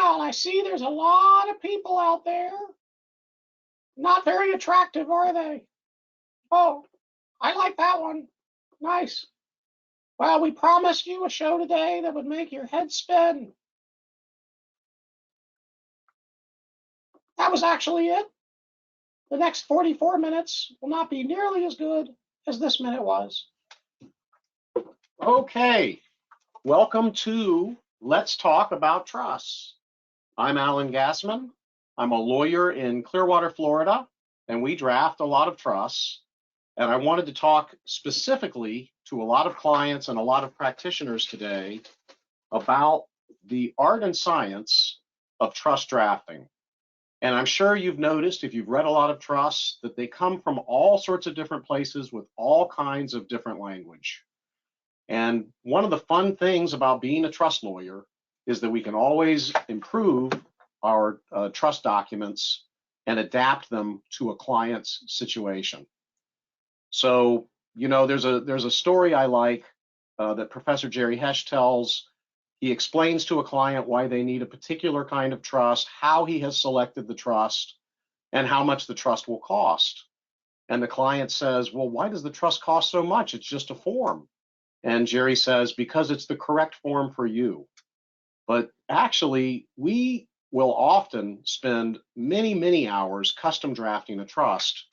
Well, I see there's a lot of people out there. Not very attractive, are they? Oh, I like that one. Nice. Well, we promised you a show today that would make your head spin. That was actually it. The next 44 minutes will not be nearly as good as this minute was. Okay, welcome to Let's Talk About Trusts. I'm Alan Gassman. I'm a lawyer in Clearwater, Florida, and we draft a lot of trusts. And I wanted to talk specifically to a lot of clients and a lot of practitioners today about the art and science of trust drafting. And I'm sure you've noticed, if you've read a lot of trusts, that they come from all sorts of different places with all kinds of different language. And one of the fun things about being a trust lawyer is that we can always improve our trust documents and adapt them to a client's situation. So, you know, there's a story I like that Professor Jerry Hesch tells. He explains to a client why they need a particular kind of trust, how he has selected the trust, and how much the trust will cost. And the client says, well, why does the trust cost so much? It's just a form. And Jerry says, because it's the correct form for you. But actually, we will often spend many, many hours custom drafting a trust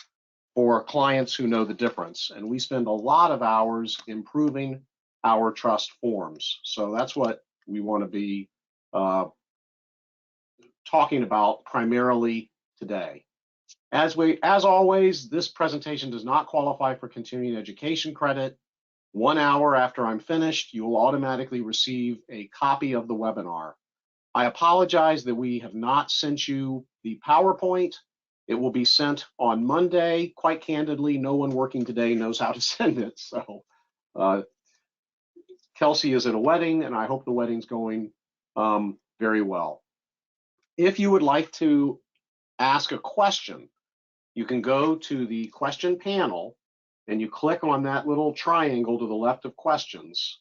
for clients who know the difference. And we spend a lot of hours improving our trust forms. So that's what we want to be talking about primarily today. As always, this presentation does not qualify for continuing education credit. 1 hour after I'm finished, you will automatically receive a copy of the webinar. I apologize that we have not sent you the PowerPoint. It will be sent on Monday. Quite candidly, no one working today knows how to send it. So Kelsey is at a wedding, and I hope the wedding's going very well. If you would like to ask a question, you can go to the question panel and you click on that little triangle to the left of questions,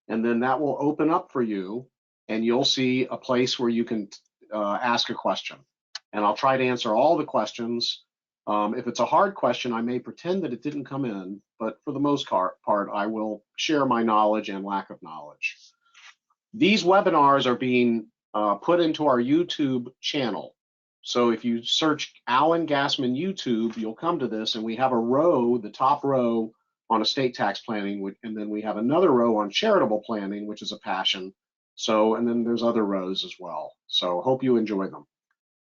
and then that will open up for you, and you'll see a place where you can ask a question. And I'll try to answer all the questions. If it's a hard question, I may pretend that it didn't come in, but for the most part, I will share my knowledge and lack of knowledge. These webinars are being put into our YouTube channel. So if you search Alan Gassman YouTube, you'll come to this, and we have a row, the top row, on estate tax planning, and then we have another row on charitable planning, which is a passion. So, and then there's other rows as well. So hope you enjoy them.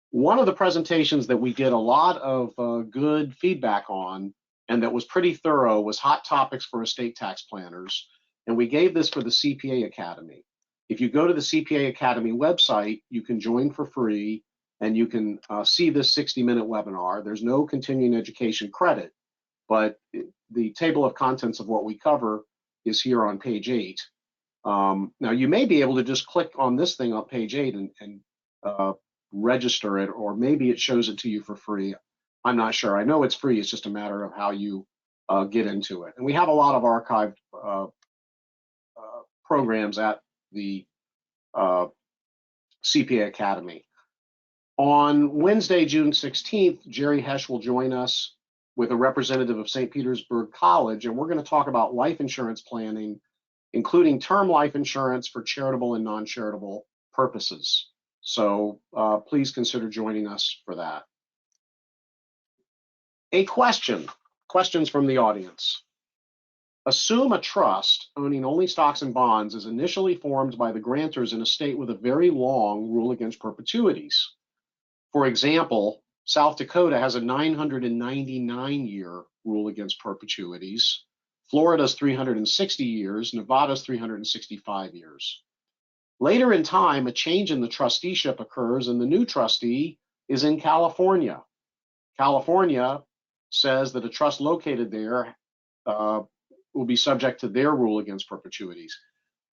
One of the presentations that we get a lot of good feedback on, and that was pretty thorough, was hot topics for estate tax planners. And we gave this for the CPA Academy. If you go to the CPA Academy website, you can join for free, and you can see this 60-minute webinar. There's no continuing education credit, but the table of contents of what we cover is here on page 8. Now, you may be able to just click on this thing on page 8 and register it, or maybe it shows it to you for free. I'm not sure. I know it's free. It's just a matter of how you get into it. And we have a lot of archived programs at the CPA Academy. On Wednesday, June 16th, Jerry Hesch will join us with a representative of St. Petersburg College, and we're going to talk about life insurance planning, including term life insurance for charitable and non-charitable purposes. So please consider joining us for that. Questions from the audience. Assume a trust owning only stocks and bonds is initially formed by the grantors in a state with a very long rule against perpetuities. For example, South Dakota has a 999-year rule against perpetuities. Florida's 360 years, Nevada's 365 years. Later in time, a change in the trusteeship occurs, and the new trustee is in California. California says that a trust located there will be subject to their rule against perpetuities.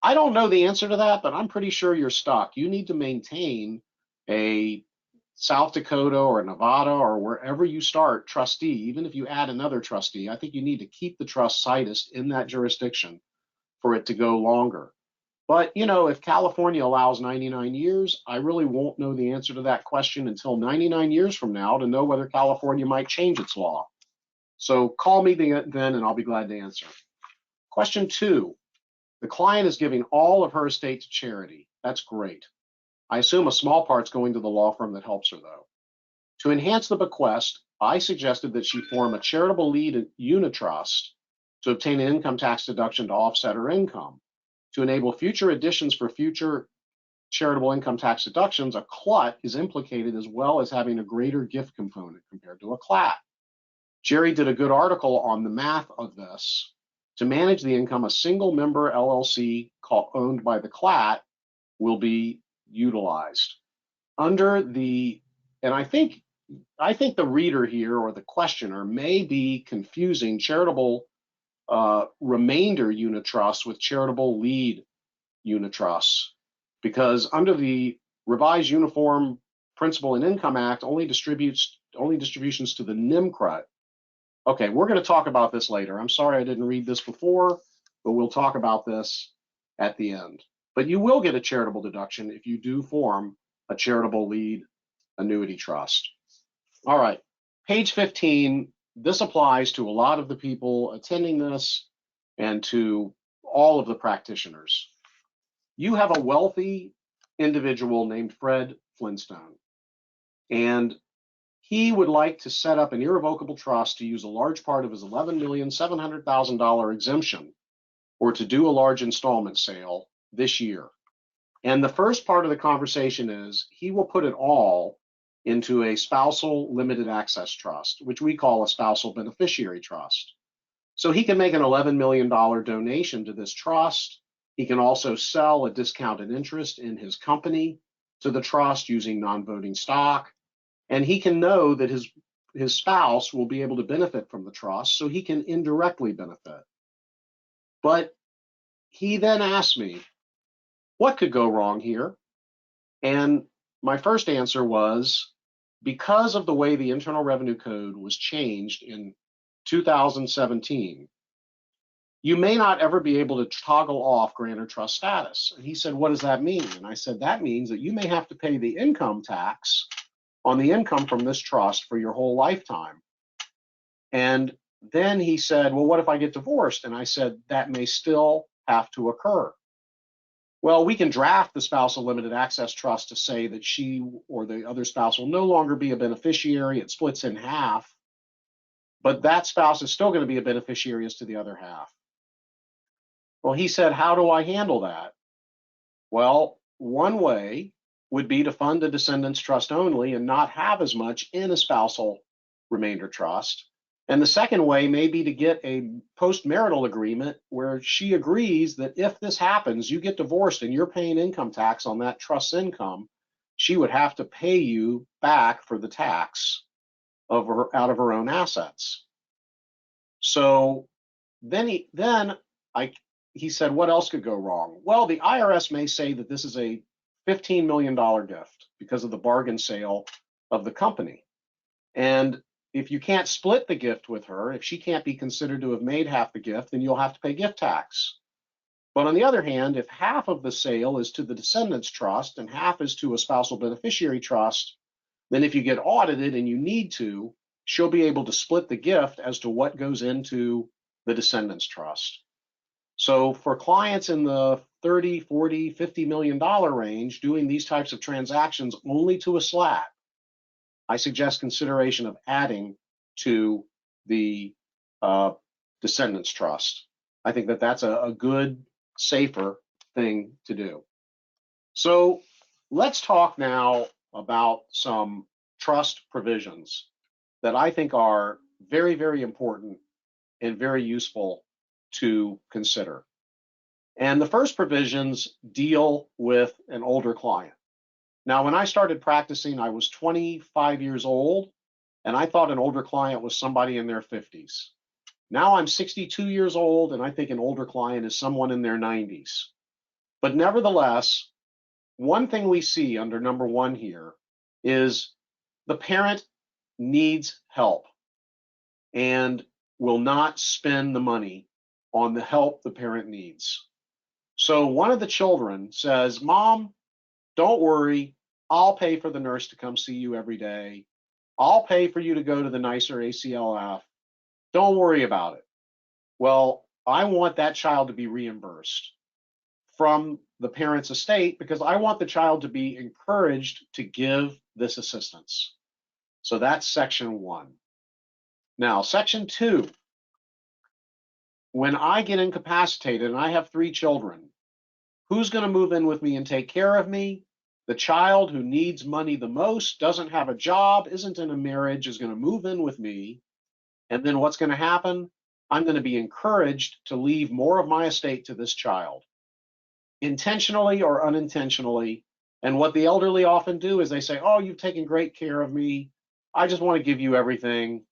I don't know the answer to that, but I'm pretty sure you're stuck. You need to maintain a South Dakota or Nevada or wherever you start trustee. Even if you add another trustee, I think you need to keep the trust situs in that jurisdiction for it to go longer. But, you know, if California allows 99 years, I really won't know the answer to that question until 99 years from now to know whether California might change its law. So call me then and I'll be glad to answer. Question 2, the client is giving all of her estate to charity. That's great. I assume a small part's going to the law firm that helps her, though. To enhance the bequest, I suggested that she form a charitable lead unitrust to obtain an income tax deduction to offset her income. To enable future additions for future charitable income tax deductions, a CLUT is implicated as well as having a greater gift component compared to a CLAT. Jerry did a good article on the math of this. To manage the income, a single member LLC owned by the CLAT will be utilized. Under the, and I think the reader here or the questioner may be confusing charitable remainder unitrust with charitable lead unitrust, because under the revised Uniform Principal and Income Act only distributions to the NIMCRUT. Okay, we're going to talk about this later. I'm sorry I didn't read this before, but we'll talk about this at the end. But you will get a charitable deduction if you do form a charitable lead annuity trust. All right, page 15. This applies to a lot of the people attending this and to all of the practitioners. You have a wealthy individual named Fred Flintstone, and he would like to set up an irrevocable trust to use a large part of his $11,700,000 exemption or to do a large installment sale this year. And the first part of the conversation is he will put it all into a spousal limited access trust, which we call a spousal beneficiary trust. So he can make an $11 million donation to this trust. He can also sell a discounted interest in his company to the trust using non-voting stock. And he can know that his spouse will be able to benefit from the trust, so he can indirectly benefit. But he then asked me, what could go wrong here? And my first answer was, because of the way the Internal Revenue Code was changed in 2017, you may not ever be able to toggle off grantor trust status. And he said, what does that mean? And I said, that means that you may have to pay the income tax on the income from this trust for your whole lifetime. And then he said, well, what if I get divorced? And I said, that may still have to occur. Well, we can draft the spousal limited access trust to say that she or the other spouse will no longer be a beneficiary. It splits in half, but that spouse is still going to be a beneficiary as to the other half. Well, he said, how do I handle that? Well, one way would be to fund a descendants trust only and not have as much in a spousal remainder trust. And the second way may be to get a post-marital agreement where she agrees that if this happens, you get divorced and you're paying income tax on that trust's income, she would have to pay you back for the tax out of her own assets. So then he said, what else could go wrong? Well, the IRS may say that this is a $15 million gift because of the bargain sale of the company. And if you can't split the gift with her, if she can't be considered to have made half the gift, then you'll have to pay gift tax. But on the other hand, if half of the sale is to the descendants trust and half is to a spousal beneficiary trust, then if you get audited and you need to, she'll be able to split the gift as to what goes into the descendants trust. So for clients in the $30, $40, $50 million range doing these types of transactions only to a SLAT, I suggest consideration of adding to the descendants trust. I think that that's a good, safer thing to do. So let's talk now about some trust provisions that I think are very, very important and very useful to consider. And the first provisions deal with an older client. Now, when I started practicing, I was 25 years old, and I thought an older client was somebody in their 50s. Now I'm 62 years old, and I think an older client is someone in their 90s. But nevertheless, one thing we see under number 1 here is the parent needs help and will not spend the money on the help the parent needs. So one of the children says, Mom, don't worry, I'll pay for the nurse to come see you every day. I'll pay for you to go to the nicer ACLF. Don't worry about it. Well, I want that child to be reimbursed from the parent's estate because I want the child to be encouraged to give this assistance. So that's section 1. Now, section 2, when I get incapacitated and I have 3 children, who's going to move in with me and take care of me? The child who needs money the most, doesn't have a job, isn't in a marriage, is going to move in with me. And then what's going to happen? I'm going to be encouraged to leave more of my estate to this child, intentionally or unintentionally. And what the elderly often do is they say, oh, you've taken great care of me. I just want to give you everything.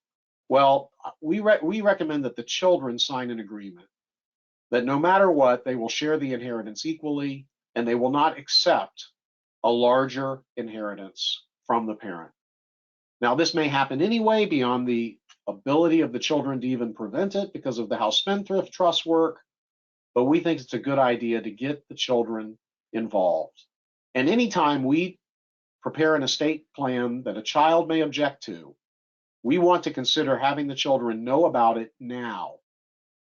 Well, we recommend that the children sign an agreement that no matter what, they will share the inheritance equally and they will not accept a larger inheritance from the parent. Now, this may happen anyway beyond the ability of the children to even prevent it because of the House Spendthrift Trust work, but we think it's a good idea to get the children involved. And anytime we prepare an estate plan that a child may object to, we want to consider having the children know about it now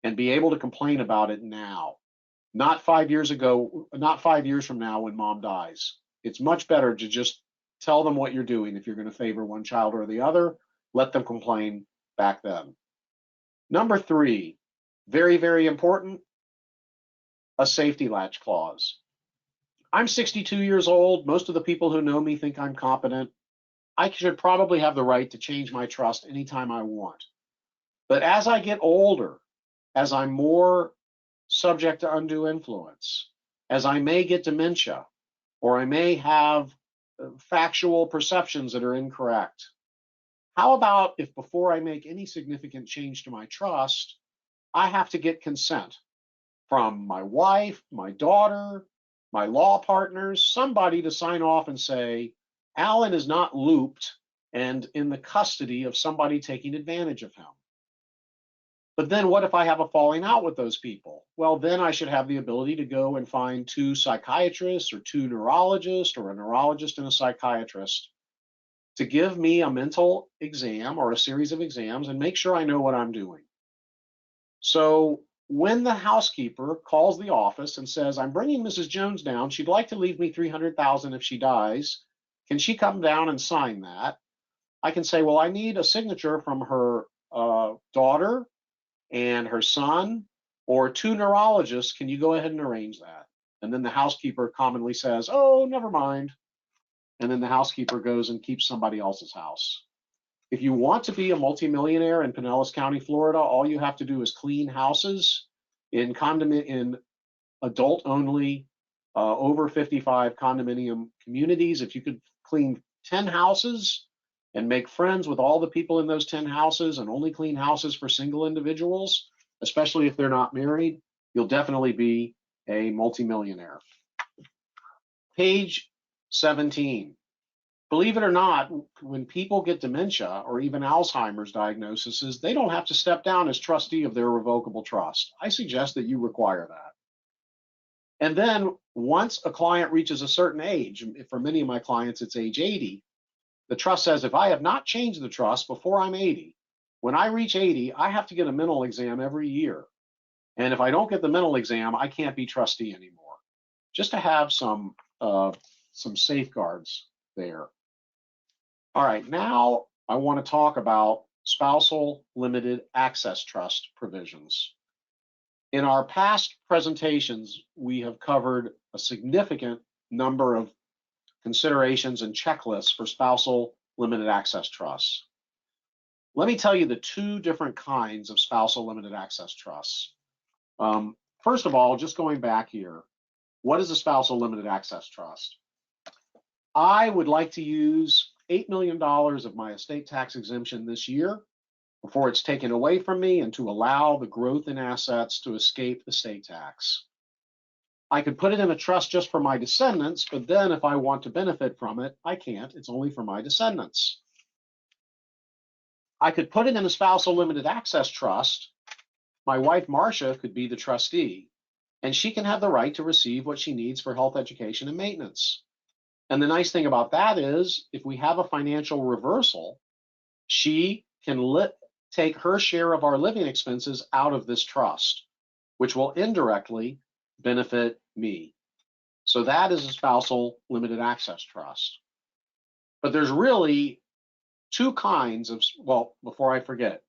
and be able to complain about it now, not 5 years ago, not 5 years from now when mom dies. It's much better to just tell them what you're doing. If you're going to favor one child or the other, let them complain back then. Number 3, very, very important, a safety latch clause. I'm 62 years old. Most of the people who know me think I'm competent. I should probably have the right to change my trust anytime I want. But as I get older, as I'm more subject to undue influence, as I may get dementia, or I may have factual perceptions that are incorrect, how about if before I make any significant change to my trust, I have to get consent from my wife, my daughter, my law partners, somebody to sign off and say, Alan is not looped and in the custody of somebody taking advantage of him. But then what if I have a falling out with those people? Well, then I should have the ability to go and find 2 psychiatrists or 2 neurologists or a neurologist and a psychiatrist to give me a mental exam or a series of exams and make sure I know what I'm doing. So when the housekeeper calls the office and says, I'm bringing Mrs. Jones down, she'd like to leave me $300,000 if she dies, can she come down and sign that? I can say, well, I need a signature from her daughter and her son or 2 neurologists. Can you go ahead and arrange that? And then the housekeeper commonly says, oh, never mind. And then the housekeeper goes and keeps somebody else's house. If you want to be a multimillionaire in Pinellas County, Florida, all you have to do is clean houses in adult-only over 55 condominium communities. If you could clean 10 houses and make friends with all the people in those 10 houses and only clean houses for single individuals, especially if they're not married, you'll definitely be a multimillionaire. Page 17. Believe it or not, when people get dementia or even Alzheimer's diagnoses, they don't have to step down as trustee of their revocable trust. I suggest that you require that. And then once a client reaches a certain age, for many of my clients, it's age 80, the trust says, if I have not changed the trust before I'm 80, when I reach 80, I have to get a mental exam every year. And if I don't get the mental exam, I can't be trustee anymore. Just to have some safeguards there. All right, now I want to talk about spousal limited access trust provisions. In our past presentations, we have covered a significant number of considerations and checklists for spousal limited access trusts. Let me tell you the 2 different kinds of spousal limited access trusts. First of all, just going back here, what is a spousal limited access trust? I would like to use $8 million of my estate tax exemption this year before it's taken away from me and to allow the growth in assets to escape estate tax. I could put it in a trust just for my descendants, but then if I want to benefit from it, I can't. It's only for my descendants. I could put it in a spousal limited access trust. My wife, Marcia, could be the trustee. and she can have the right to receive what she needs for health, education, and maintenance. And the nice thing about that is if we have a financial reversal, she can take her share of our living expenses out of this trust, which will indirectly benefit me. So that is a spousal limited access trust. But there's really two kinds of, well, before I forget,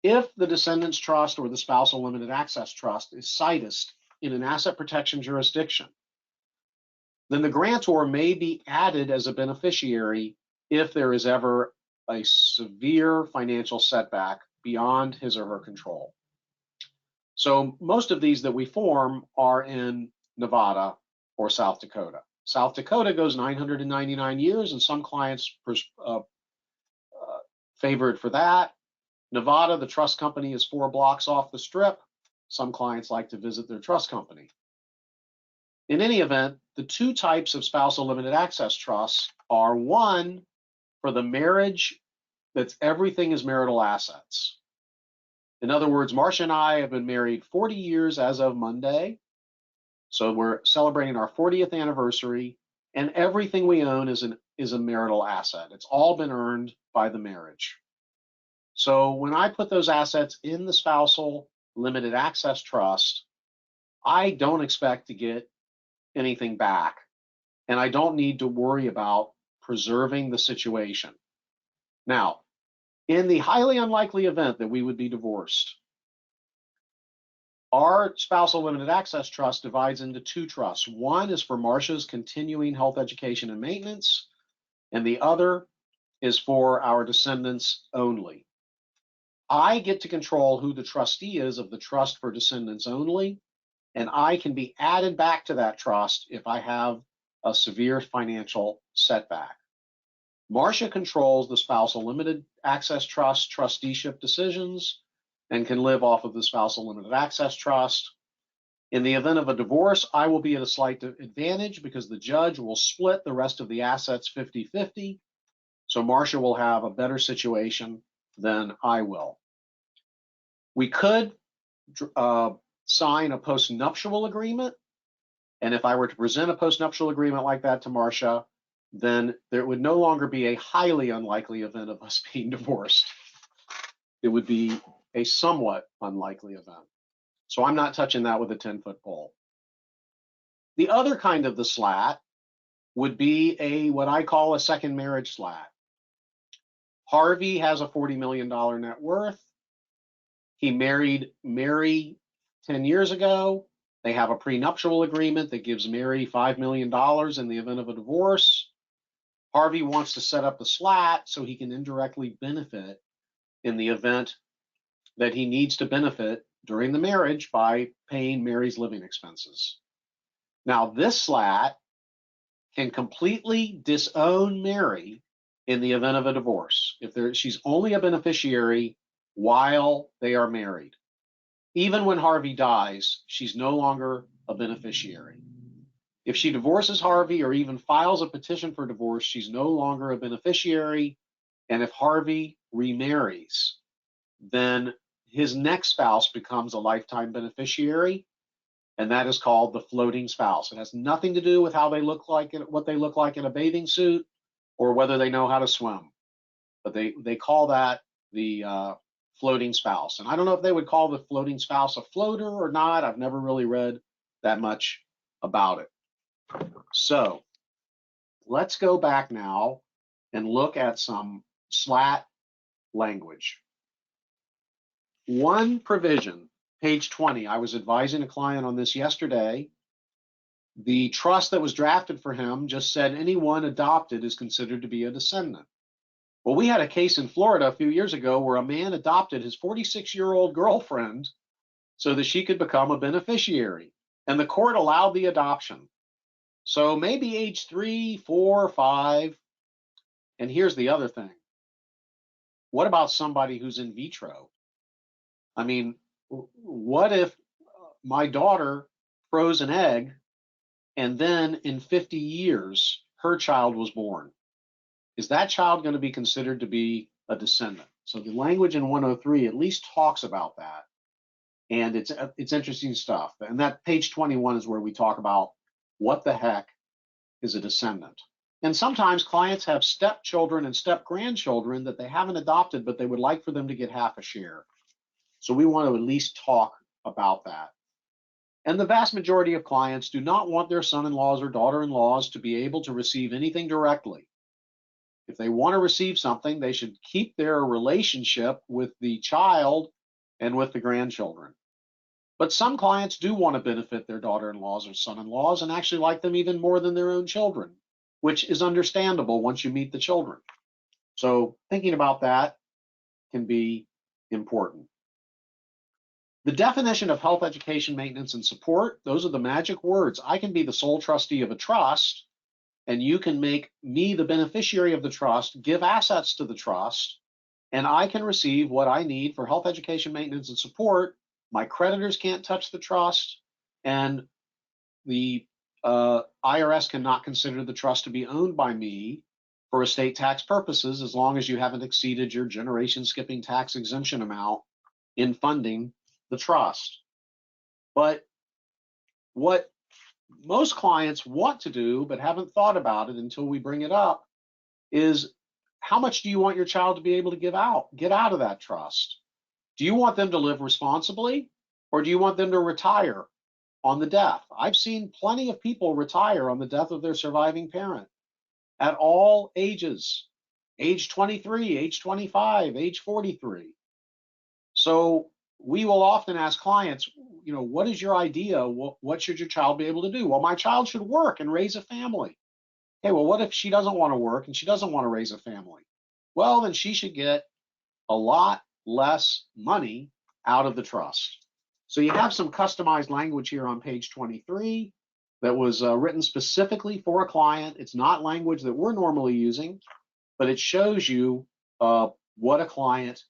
if the descendants trust or the spousal limited access trust is situs in an asset protection jurisdiction, then the grantor may be added as a beneficiary if there is ever a severe financial setback beyond his or her control. So most of these that we form are in Nevada or South Dakota. South Dakota goes 999 years, and some clients favor it for that. Nevada, the trust company is 4 blocks off the strip. Some clients like to visit their trust company. In any event, the two types of spousal limited access trusts are one for the marriage that's everything is marital assets. In other words, Marcia and I have been married 40 years as of Monday. So we're celebrating our 40th anniversary, and everything we own is a marital asset. It's all been earned by the marriage. So when I put those assets in the spousal limited access trust, I don't expect to get anything back, and I don't need to worry about preserving the situation. Now, in the highly unlikely event that we would be divorced, our spousal limited access trust divides into 2 trusts. One is for Marcia's continuing health, education, and maintenance, and the other is for our descendants only. I get to control who the trustee is of the trust for descendants only, and I can be added back to that trust if I have a severe financial setback. Marcia controls the spousal limited access trust trusteeship decisions and can live off of the spousal limited access trust. In the event of a divorce, I will be at a slight advantage because the judge will split the rest of the assets 50-50. So Marcia will have a better situation than I will. We could sign a postnuptial agreement. And if I were to present a postnuptial agreement like that to Marcia, then there would no longer be a highly unlikely event of us being divorced. It would be a somewhat unlikely event. So I'm not touching that with a 10-foot pole. The other kind of the slat would be what I call a second marriage slat. Harvey has a $40 million net worth. He married Mary 10 years ago. They have a prenuptial agreement that gives Mary $5 million in the event of a divorce. Harvey wants to set up the slat so he can indirectly benefit in the event that he needs to benefit during the marriage by paying Mary's living expenses. Now, this slat can completely disown Mary in the event of a divorce. If she's only a beneficiary while they are married. Even when Harvey dies, she's no longer a beneficiary. If she divorces Harvey or even files a petition for divorce, she's no longer a beneficiary. And if Harvey remarries, then his next spouse becomes a lifetime beneficiary, and that is called the floating spouse. It has nothing to do with how they look like, what they look like in a bathing suit, or whether they know how to swim. But they call that the floating spouse. And I don't know if they would call the floating spouse a floater or not. I've never really read that much about it. So let's go back now and look at some slat language. One provision, page 20, I was advising a client on this yesterday. The trust that was drafted for him just said anyone adopted is considered to be a descendant. Well, we had a case in Florida a few years ago where a man adopted his 46-year-old girlfriend so that she could become a beneficiary, and the court allowed the adoption. So maybe age 3, 4, 5. And here's the other thing. What about somebody who's in vitro? I mean, what if my daughter froze an egg and then in 50 years her child was born? Is that child going to be considered to be a descendant? So the language in 103 at least talks about that. And it's interesting stuff. And that page 21 is where we talk about what the heck is a descendant. And sometimes clients have stepchildren and step-grandchildren that they haven't adopted, but they would like for them to get half a share. So we want to at least talk about that. And the vast majority of clients do not want their son-in-laws or daughter-in-laws to be able to receive anything directly. If they want to receive something, they should keep their relationship with the child and with the grandchildren. But some clients do want to benefit their daughter-in-laws or son-in-laws and actually like them even more than their own children, which is understandable once you meet the children. So thinking about that can be important. The definition of health, education, maintenance, and support, those are the magic words. I can be the sole trustee of a trust, and you can make me the beneficiary of the trust, give assets to the trust, and I can receive what I need for health, education, maintenance, and support. My creditors can't touch the trust, and the IRS cannot consider the trust to be owned by me for estate tax purposes as long as you haven't exceeded your generation skipping tax exemption amount in funding the trust. But what most clients want to do but haven't thought about it until we bring it up is, how much do you want your child to be able to get out of that trust? Do you want them to live responsibly, or do you want them to retire on the death? I've seen plenty of people retire on the death of their surviving parent at all ages, age 23, age 25, age 43. So we will often ask clients, what is your idea? What should your child be able to do? Well, my child should work and raise a family. Okay, well, what if she doesn't want to work and she doesn't want to raise a family? Well, then she should get a lot less money out of the trust. So you have some customized language here on page 23 that was written specifically for a client. It's not language that we're normally using, but it shows you what a client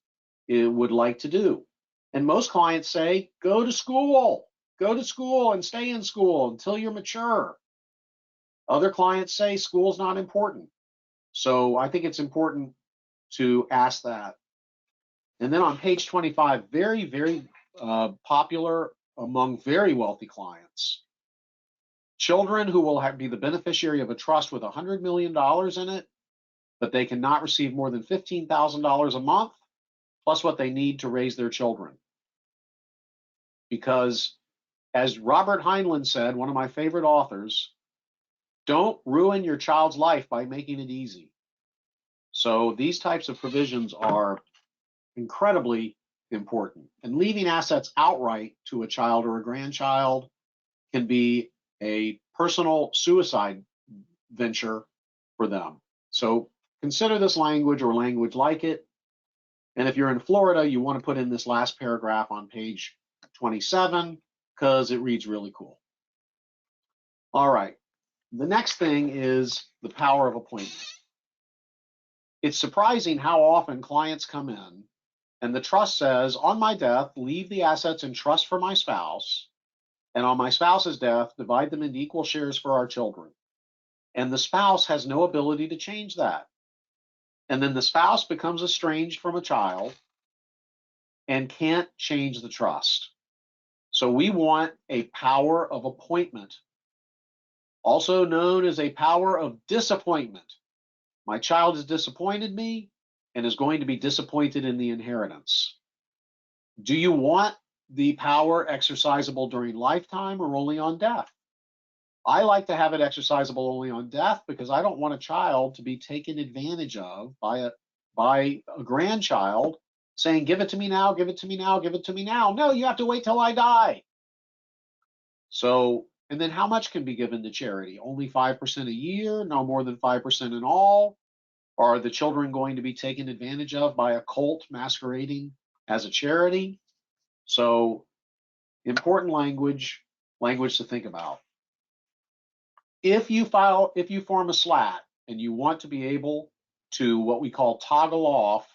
would like to do. And most clients say, go to school and stay in school until you're mature. Other clients say school's not important. So I think it's important to ask that. And then on page 25, very, very popular among very wealthy clients. Children who will be the beneficiary of a trust with $100 million in it, but they cannot receive more than $15,000 a month, plus what they need to raise their children. Because as Robert Heinlein said, one of my favorite authors, don't ruin your child's life by making it easy. So these types of provisions are incredibly important. And leaving assets outright to a child or a grandchild can be a personal suicide venture for them. So consider this language or language like it. And if you're in Florida, you want to put in this last paragraph on page 27 because it reads really cool. All right. The next thing is the power of appointment. It's surprising how often clients come in and the trust says, on my death, leave the assets in trust for my spouse, and on my spouse's death, divide them into equal shares for our children. And the spouse has no ability to change that. And then the spouse becomes estranged from a child and can't change the trust. So we want a power of appointment, also known as a power of disappointment. My child has disappointed me and is going to be disappointed in the inheritance. Do you want the power exercisable during lifetime or only on death? I like to have it exercisable only on death because I don't want a child to be taken advantage of by a grandchild saying, give it to me now, give it to me now, give it to me now. No, you have to wait till I die. So, and then how much can be given to charity? Only 5% a year, no more than 5% in all? Are the children going to be taken advantage of by a cult masquerading as a charity? So important language to think about. If you form a SLAT and you want to be able to what we call toggle off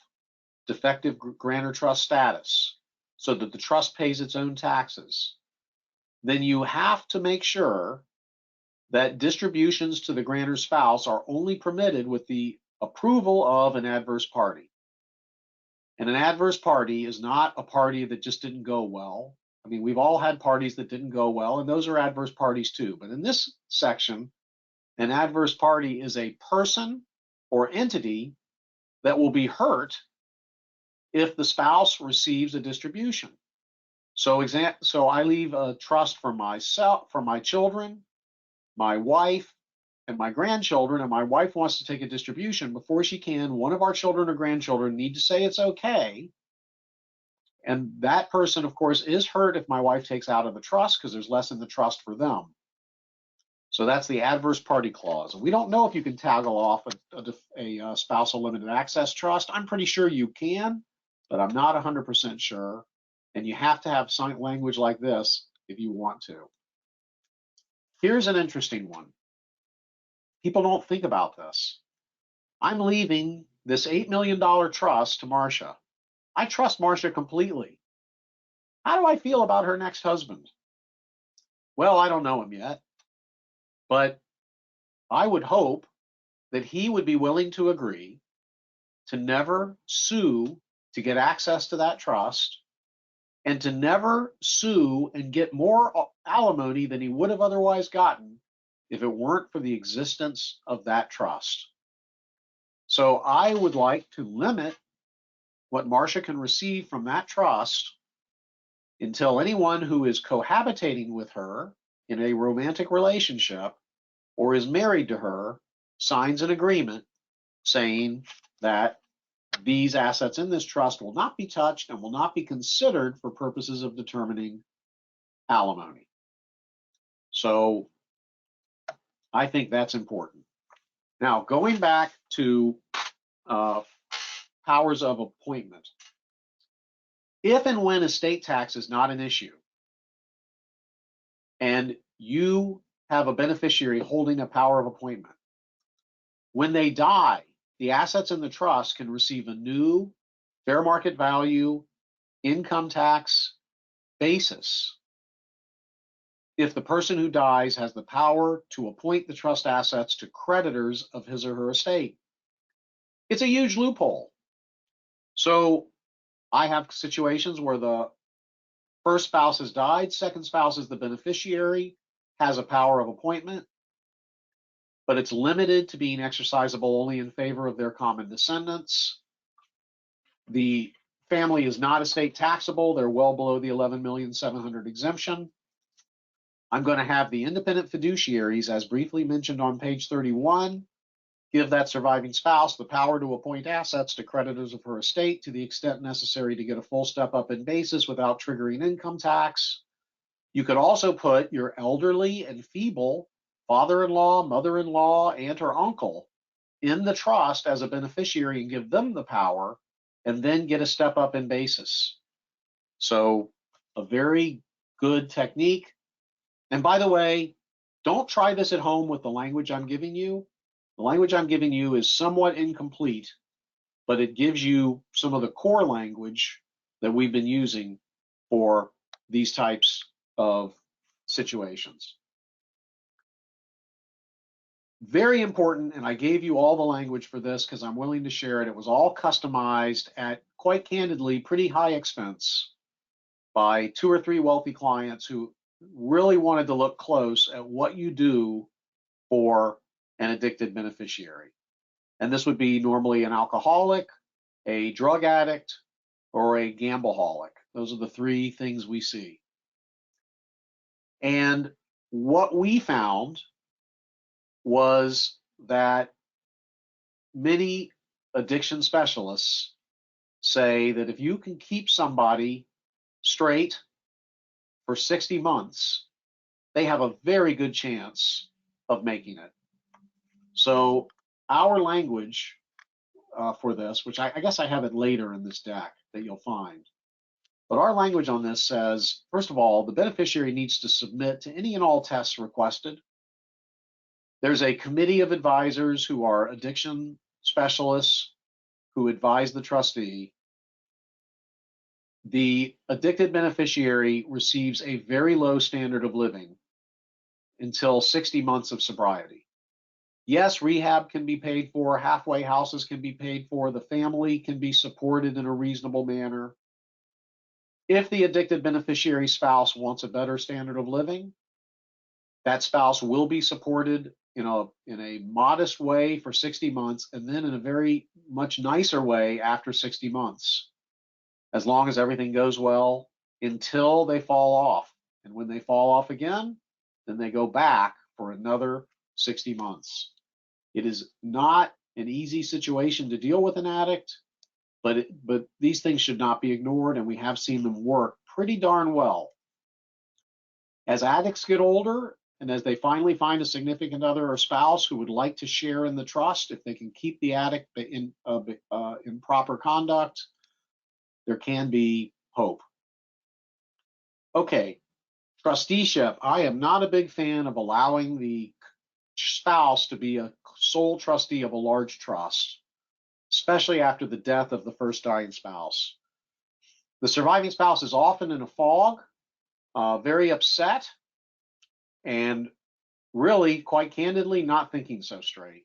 defective grantor trust status so that the trust pays its own taxes, then you have to make sure that distributions to the grantor's spouse are only permitted with the approval of an adverse party. And an adverse party is not a party that just didn't go well. I mean, we've all had parties that didn't go well, and those are adverse parties too. But in this section, an adverse party is a person or entity that will be hurt if the spouse receives a distribution. So I leave a trust for myself, for my children, my wife, and my grandchildren, and my wife wants to take a distribution. Before she can, one of our children or grandchildren need to say it's okay. And that person, of course, is hurt if my wife takes out of the trust because there's less in the trust for them. So that's the adverse party clause. And we don't know if you can toggle off a spousal limited access trust. I'm pretty sure you can, but I'm not 100% sure. And you have to have some language like this if you want to. Here's an interesting one. People don't think about this. I'm leaving this $8 million trust to Marcia. I trust Marcia completely. How do I feel about her next husband? Well, I don't know him yet, but I would hope that he would be willing to agree to never sue to get access to that trust and to never sue and get more alimony than he would have otherwise gotten if it weren't for the existence of that trust. So I would like to limit what Marcia can receive from that trust until anyone who is cohabitating with her in a romantic relationship or is married to her signs an agreement saying that these assets in this trust will not be touched and will not be considered for purposes of determining alimony. So I think that's important. Now, going back to powers of appointment. If and when estate tax is not an issue, and you have a beneficiary holding a power of appointment, when they die, the assets in the trust can receive a new fair market value income tax basis if the person who dies has the power to appoint the trust assets to creditors of his or her estate. It's a huge loophole. So I have situations where the first spouse has died, second spouse is the beneficiary, has a power of appointment, but it's limited to being exercisable only in favor of their common descendants. The family is not estate taxable. They're well below the 11,700,000 exemption. I'm going to have the independent fiduciaries, as briefly mentioned on page 31, give that surviving spouse the power to appoint assets to creditors of her estate to the extent necessary to get a full step up in basis without triggering income tax. You could also put your elderly and feeble father-in-law, mother-in-law, aunt or uncle in the trust as a beneficiary and give them the power and then get a step up in basis. So a very good technique. And by the way, don't try this at home with the language I'm giving you. The language I'm giving you is somewhat incomplete, but it gives you some of the core language that we've been using for these types of situations. Very important, and I gave you all the language for this because I'm willing to share it. It was all customized at, quite candidly, pretty high expense by 2 or 3 wealthy clients who really wanted to look close at what you do for an addicted beneficiary. And this would be normally an alcoholic, a drug addict, or a gambleaholic. Those are the 3 things we see. And what we found was that many addiction specialists say that if you can keep somebody straight for 60 months, they have a very good chance of making it. So our language for this, which I guess I have it later in this deck that you'll find, but our language on this says, first of all, the beneficiary needs to submit to any and all tests requested. There's a committee of advisors who are addiction specialists who advise the trustee. The addicted beneficiary receives a very low standard of living until 60 months of sobriety. Yes, rehab can be paid for, halfway houses can be paid for, the family can be supported in a reasonable manner. If the addicted beneficiary spouse wants a better standard of living, that spouse will be supported in a modest way for 60 months, and then in a very much nicer way after 60 months, as long as everything goes well until they fall off. And when they fall off again, then they go back for another 60 months. It is not an easy situation to deal with an addict, but these things should not be ignored, and we have seen them work pretty darn well. As addicts get older, and as they finally find a significant other or spouse who would like to share in the trust, if they can keep the addict in proper conduct, there can be hope. Okay, trusteeship. I am not a big fan of allowing the spouse to be a sole trustee of a large trust, especially after the death of the first dying spouse. The surviving spouse is often in a fog, very upset, and really, quite candidly, not thinking so straight.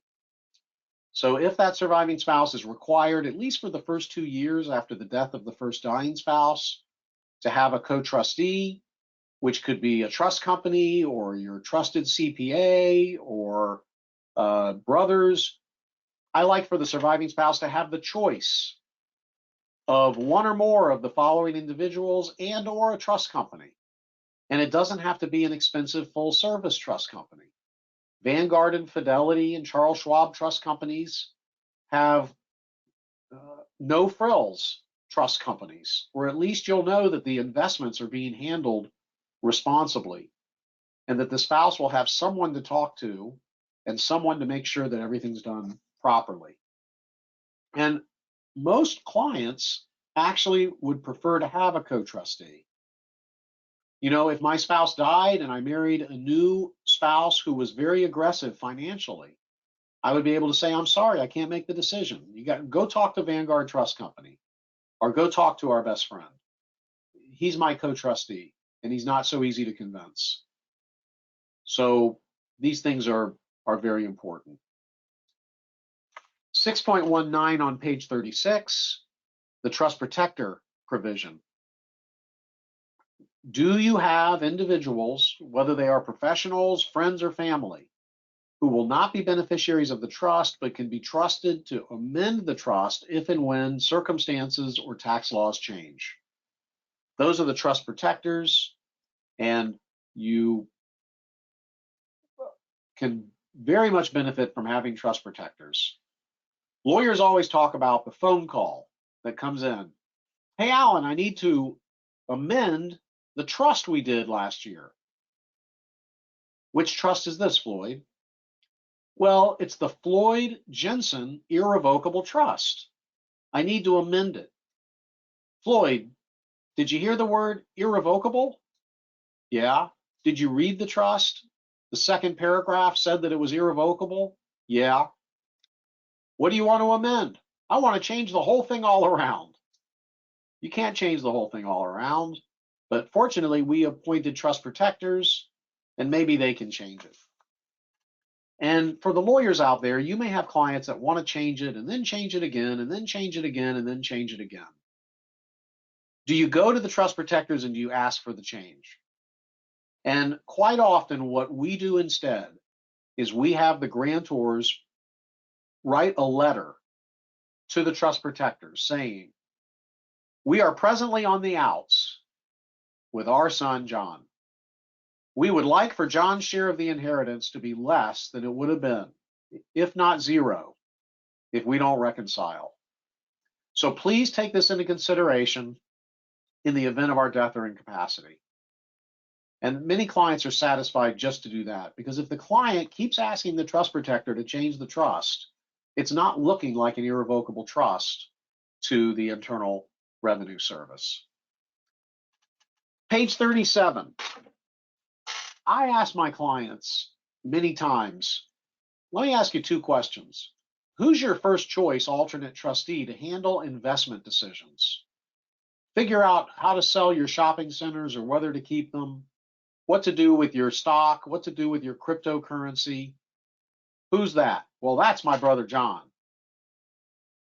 So if that surviving spouse is required, at least for the first 2 years after the death of the first dying spouse, to have a co-trustee, which could be a trust company or your trusted CPA or brothers, I like for the surviving spouse to have the choice of one or more of the following individuals and or a trust company. And it doesn't have to be an expensive full service trust company. Vanguard and Fidelity and Charles Schwab trust companies have no frills trust companies, or at least you'll know that the investments are being handled responsibly and that the spouse will have someone to talk to and someone to make sure that everything's done properly. And most clients actually would prefer to have a co-trustee. You know, if my spouse died and I married a new spouse who was very aggressive financially, I would be able to say, I'm sorry, I can't make the decision. You got to go talk to Vanguard Trust Company or go talk to our best friend. He's my co-trustee and he's not so easy to convince. So these things are very important. 6.19 on page 36, the trust protector provision. Do you have individuals, whether they are professionals, friends, or family, who will not be beneficiaries of the trust but can be trusted to amend the trust if and when circumstances or tax laws change? Those are the trust protectors, and you can very much benefit from having trust protectors. Lawyers always talk about the phone call that comes in. Hey, Alan, I need to amend the trust we did last year. Which trust is this, Floyd? Well, it's the Floyd Jensen Irrevocable Trust. I need to amend it. Floyd, did you hear the word irrevocable? Yeah. Did you read the trust? The second paragraph said that it was irrevocable? Yeah. What do you want to amend? I want to change the whole thing all around. You can't change the whole thing all around, but fortunately we appointed trust protectors and maybe they can change it. And for the lawyers out there, you may have clients that want to change it and then change it again and then change it again and then change it again. Do you go to the trust protectors and do you ask for the change? And quite often what we do instead is we have the grantors write a letter to the trust protectors saying, we are presently on the outs with our son, John. We would like for John's share of the inheritance to be less than it would have been, if not zero, if we don't reconcile. So please take this into consideration in the event of our death or incapacity. And many clients are satisfied just to do that, because if the client keeps asking the trust protector to change the trust, it's not looking like an irrevocable trust to the Internal Revenue Service. Page 37. I ask my clients many times, let me ask you two questions. Who's your first choice alternate trustee to handle investment decisions? Figure out how to sell your shopping centers or whether to keep them, what to do with your stock, what to do with your cryptocurrency. Who's that? Well, that's my brother John.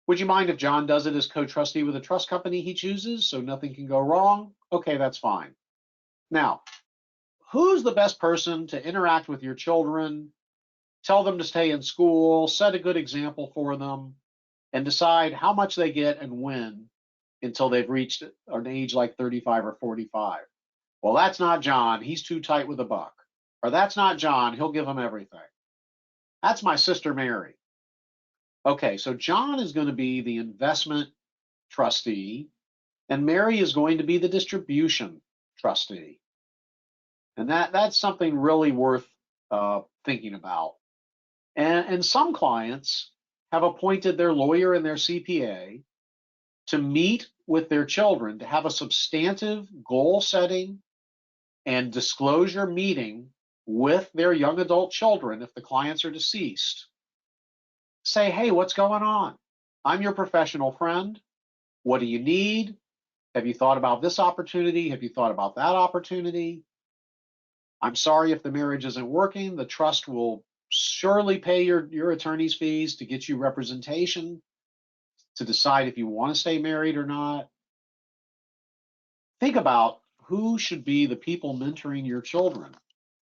Would you mind if John does it as co-trustee with a trust company he chooses so nothing can go wrong? Okay, that's fine. Now, who's the best person to interact with your children, tell them to stay in school, set a good example for them, and decide how much they get and when until they've reached an age like 35 or 45? Well, that's not John. He's too tight with a buck. Or that's not John. He'll give them everything. That's my sister Mary. Okay, so John is going to be the investment trustee, and Mary is going to be the distribution trustee. And that's something really worth thinking about. And some clients have appointed their lawyer and their CPA to meet with their children to have a substantive goal setting and disclosure meeting with their young adult children if the clients are deceased. Say, hey, what's going on? I'm your professional friend. What do you need? Have you thought about this opportunity? Have you thought about that opportunity? I'm sorry if the marriage isn't working. The trust will surely pay your attorney's fees to get you representation to decide if you want to stay married or not. Think about who should be the people mentoring your children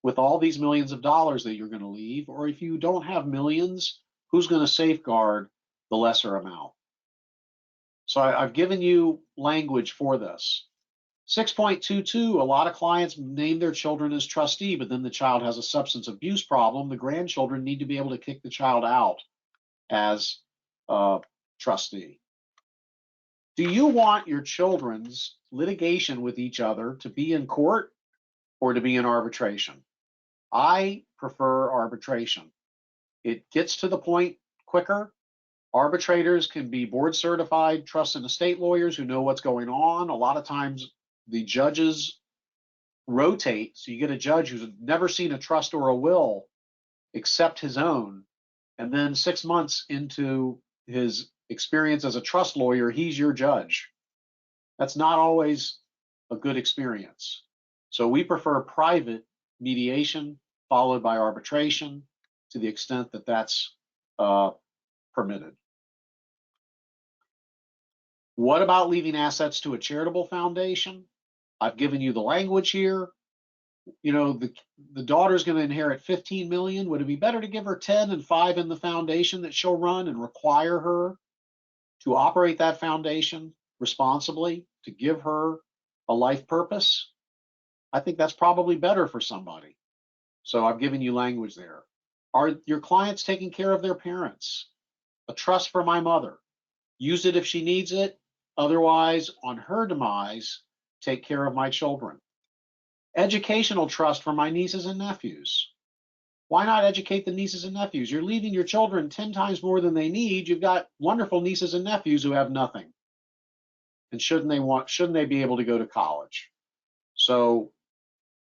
with all these millions of dollars that you're going to leave, or if you don't have millions, who's going to safeguard the lesser amount? So I've given you language for this. 6.22, a lot of clients name their children as trustee, but then the child has a substance abuse problem. The grandchildren need to be able to kick the child out as trustee. Do you want your children's litigation with each other to be in court or to be in arbitration? I prefer arbitration. It gets to the point quicker. Arbitrators can be board certified trust and estate lawyers who know what's going on. A lot of times the judges rotate, so you get a judge who's never seen a trust or a will except his own, and then 6 months into his experience as a trust lawyer, he's your judge. That's not always a good experience. So we prefer private mediation followed by arbitration to the extent that that's permitted. What about leaving assets to a charitable foundation? I've given you the language here. You know, the daughter's going to inherit 15 million. Would it be better to give her 10 and 5 in the foundation that she'll run and require her to operate that foundation responsibly, to give her a life purpose? I think that's probably better for somebody. So I've given you language there. Are your clients taking care of their parents? A trust for my mother. Use it if she needs it. Otherwise, on her demise, take care of my children. Educational trust for my nieces and nephews. Why not educate the nieces and nephews? You're leaving your children 10 times more than they need. You've got wonderful nieces and nephews who have nothing. And shouldn't they be able to go to college? So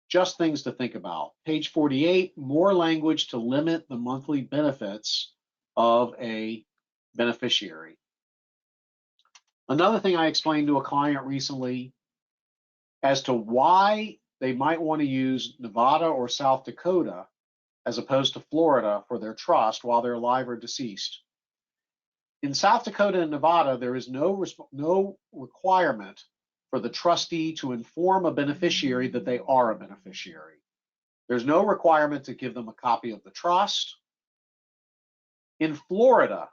just things to think about. Page 48, more language to limit the monthly benefits of a beneficiary. Another thing I explained to a client recently as to why they might want to use Nevada or South Dakota as opposed to Florida for their trust while they're alive or deceased. In South Dakota and Nevada, there is no requirement for the trustee to inform a beneficiary that they are a beneficiary. There's no requirement to give them a copy of the trust. In Florida,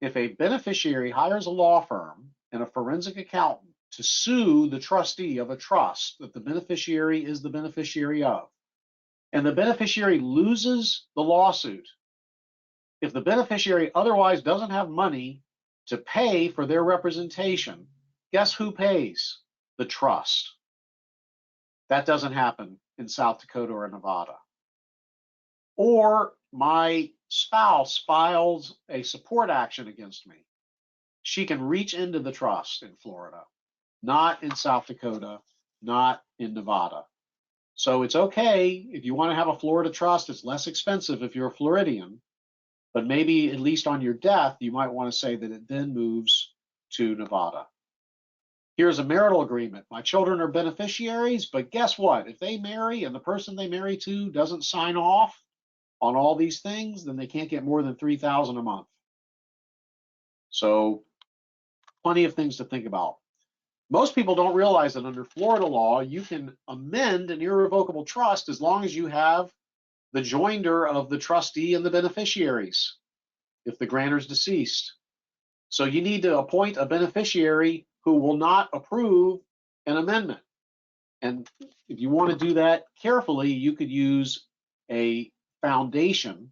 if a beneficiary hires a law firm and a forensic accountant to sue the trustee of a trust that the beneficiary is the beneficiary of, and the beneficiary loses the lawsuit, if the beneficiary otherwise doesn't have money to pay for their representation, guess who pays? The trust. That doesn't happen in South Dakota or Nevada. Or my spouse files a support action against me. She can reach into the trust in Florida, not in South Dakota, not in Nevada. So it's okay if you want to have a Florida trust. It's less expensive if you're a Floridian, but maybe at least on your death, you might want to say that it then moves to Nevada. Here's a marital agreement. My children are beneficiaries, but guess what? If they marry and the person they marry to doesn't sign off on all these things, then they can't get more than $3,000 a month. So plenty of things to think about. Most people don't realize that under Florida law, you can amend an irrevocable trust as long as you have the joinder of the trustee and the beneficiaries if the grantor is deceased. So you need to appoint a beneficiary who will not approve an amendment. And if you want to do that carefully, you could use a foundation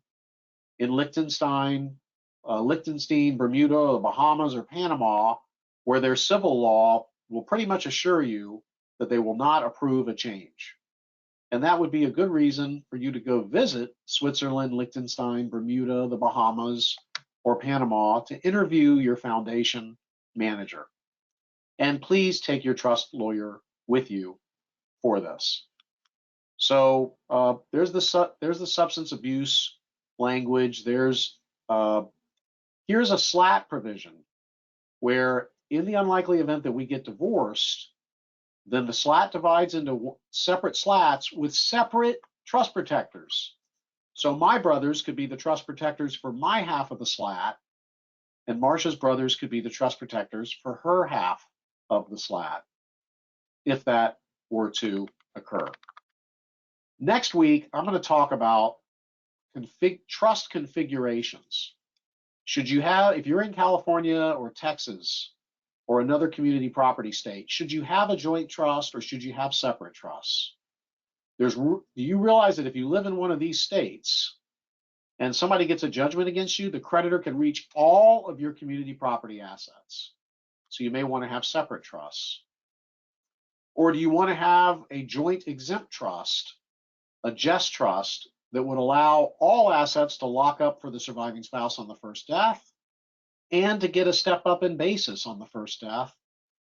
in Liechtenstein, Bermuda, or the Bahamas, or Panama, where their civil law will pretty much assure you that they will not approve a change. And that would be a good reason for you to go visit Switzerland, Liechtenstein, Bermuda, the Bahamas, or Panama to interview your foundation manager. And please take your trust lawyer with you for this. So there's the substance abuse language. Here's a SLAT provision where in the unlikely event that we get divorced, then the SLAT divides into separate SLATs with separate trust protectors. So my brothers could be the trust protectors for my half of the SLAT, and Marcia's brothers could be the trust protectors for her half of the SLAT, if that were to occur. Next week, I'm going to talk about trust configurations. If you're in California or Texas or another community property state, should you have a joint trust or should you have separate trusts? Do you realize that if you live in one of these states and somebody gets a judgment against you, the creditor can reach all of your community property assets? So you may want to have separate trusts. Or do you want to have a joint exempt trust, a just trust, that would allow all assets to lock up for the surviving spouse on the first death and to get a step up in basis on the first death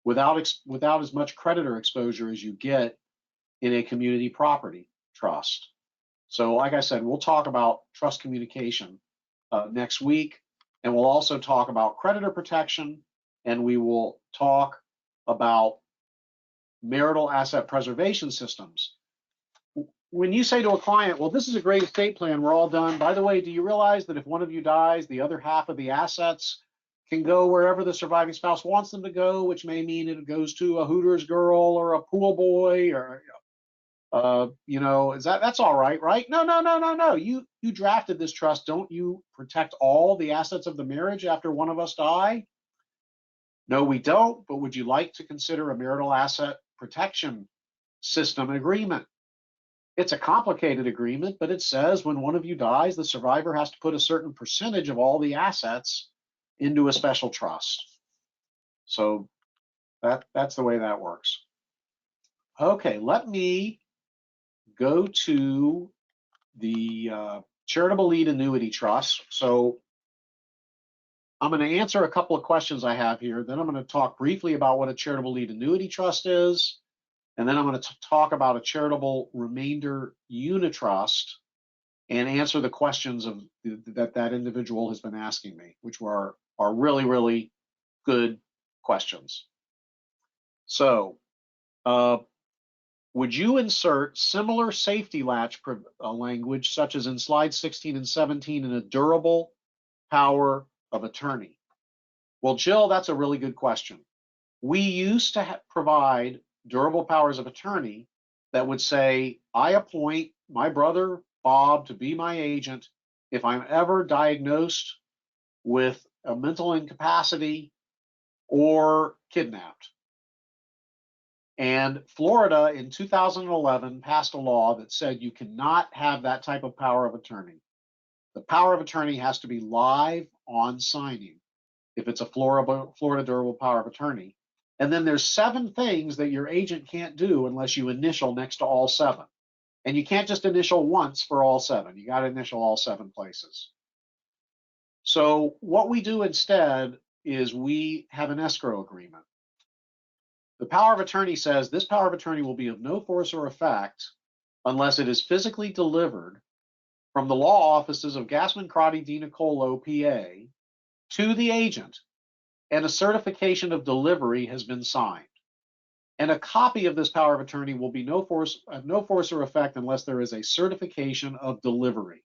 without as much creditor exposure as you get in a community property trust? So like I said, we'll talk about trust communication next week, and we'll also talk about creditor protection, and we will talk about marital asset preservation systems. When you say to a client, well, this is a great estate plan, we're all done. By the way, do you realize that if one of you dies, the other half of the assets can go wherever the surviving spouse wants them to go, which may mean it goes to a Hooters girl or a pool boy, or that's all right, right? No. You drafted this trust. Don't you protect all the assets of the marriage after one of us die? No, we don't. But would you like to consider a marital asset protection system agreement? It's a complicated agreement, but it says when one of you dies, the survivor has to put a certain percentage of all the assets into a special trust. So that's the way that works. Okay, let me go to the Charitable Lead Annuity Trust. So I'm going to answer a couple of questions I have here. Then I'm going to talk briefly about what a Charitable Lead Annuity Trust is. And then I'm going to talk about a charitable remainder unitrust and answer the questions that individual has been asking me, which are really, really good questions. So would you insert similar safety latch language, such as in slides 16 and 17, in a durable power of attorney? Well, Jill, that's a really good question. We used to provide durable powers of attorney that would say, I appoint my brother Bob to be my agent if I'm ever diagnosed with a mental incapacity or kidnapped. And Florida in 2011 passed a law that said you cannot have that type of power of attorney. The power of attorney has to be live on signing if it's a Florida durable power of attorney. And then there's 7 things that your agent can't do unless you initial next to all 7. And you can't just initial once for all 7. You got to initial all 7 places. So what we do instead is we have an escrow agreement. The power of attorney says this power of attorney will be of no force or effect unless it is physically delivered from the law offices of Gassman, Crotty, Denicolo, PA, to the agent, and a certification of delivery has been signed. And a copy of this power of attorney will be no force or effect unless there is a certification of delivery.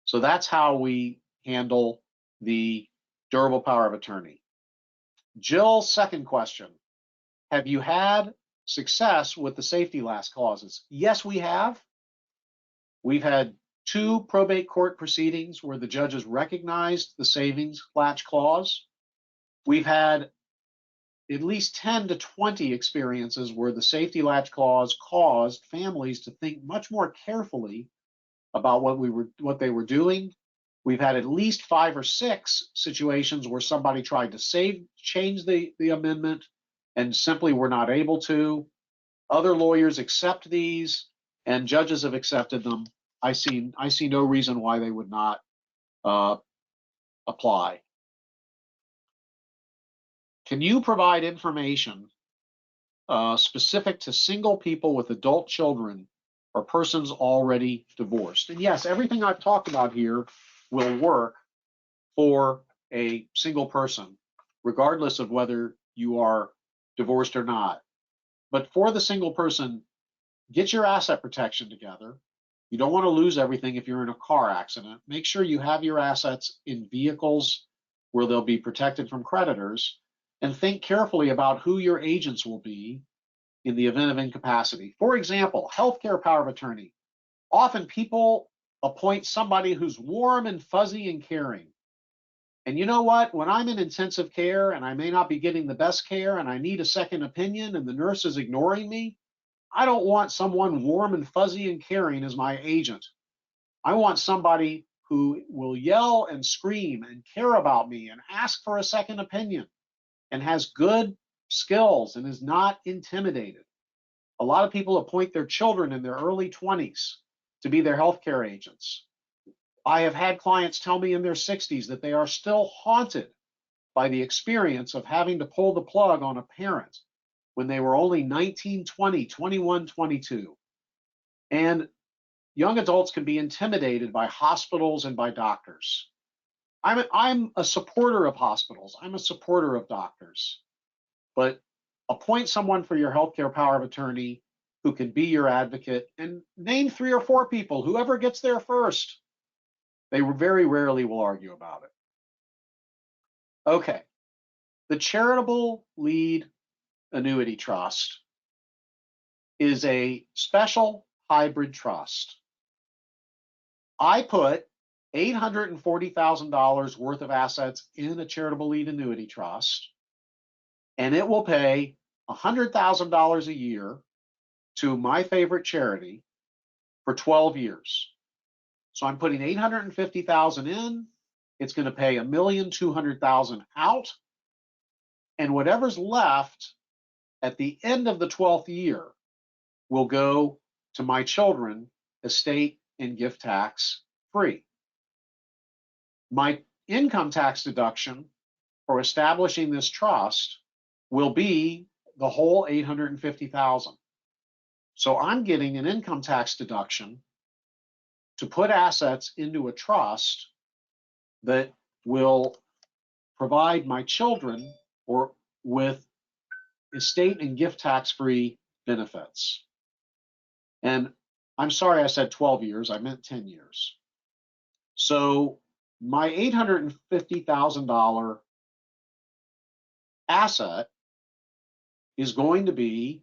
So that's how we handle the durable power of attorney. Jill's second question. have you had success with the safety latch clauses? Yes, we have. We've had 2 probate court proceedings where the judges recognized the savings latch clause. We've had at least 10 to 20 experiences where the safety latch clause caused families to think much more carefully about what they were doing. We've had at least 5 or 6 situations where somebody tried to change the amendment and simply were not able to. Other lawyers accept these, and judges have accepted them. I see no reason why they would not apply. Can you provide information specific to single people with adult children or persons already divorced? And yes, everything I've talked about here will work for a single person, regardless of whether you are divorced or not. But for the single person, get your asset protection together. You don't want to lose everything if you're in a car accident. Make sure you have your assets in vehicles where they'll be protected from creditors, and think carefully about who your agents will be in the event of incapacity. For example, healthcare power of attorney. Often people appoint somebody who's warm and fuzzy and caring. And you know what? When I'm in intensive care and I may not be getting the best care and I need a second opinion and the nurse is ignoring me, I don't want someone warm and fuzzy and caring as my agent. I want somebody who will yell and scream and care about me and ask for a second opinion and has good skills and is not intimidated. A lot of people appoint their children in their early 20s to be their healthcare agents. I have had clients tell me in their 60s that they are still haunted by the experience of having to pull the plug on a parent when they were only 19, 20, 21, 22. And young adults can be intimidated by hospitals and by doctors. I'm a supporter of hospitals. I'm a supporter of doctors. But appoint someone for your healthcare power of attorney who can be your advocate, and name 3 or 4 people. Whoever gets there first, they very rarely will argue about it. Okay. The charitable lead annuity trust is a special hybrid trust. I put $840,000 worth of assets in a charitable lead annuity trust, and it will pay $100,000 a year to my favorite charity for 12 years. So I'm putting $850,000 in. It's going to pay $1,200,000 out, and whatever's left at the end of the 12th year will go to my children, estate and gift tax free. My income tax deduction for establishing this trust will be the whole $850,000. So I'm getting an income tax deduction to put assets into a trust that will provide my children with estate and gift tax-free benefits. And I'm sorry I said 12 years, I meant 10 years. So my $850,000 asset is going to be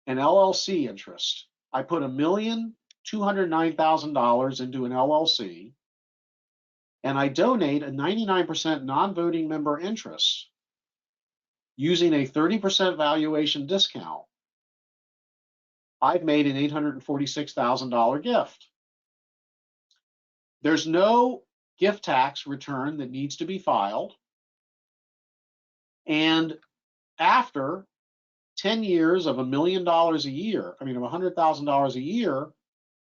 an LLC interest. I put $1,209,000 into an LLC, and I donate a 99% non-voting member interest using a 30% valuation discount. I've made an $846,000 gift. There's no gift tax return that needs to be filed. And after 10 years of $1 million a year, of $100,000 a year,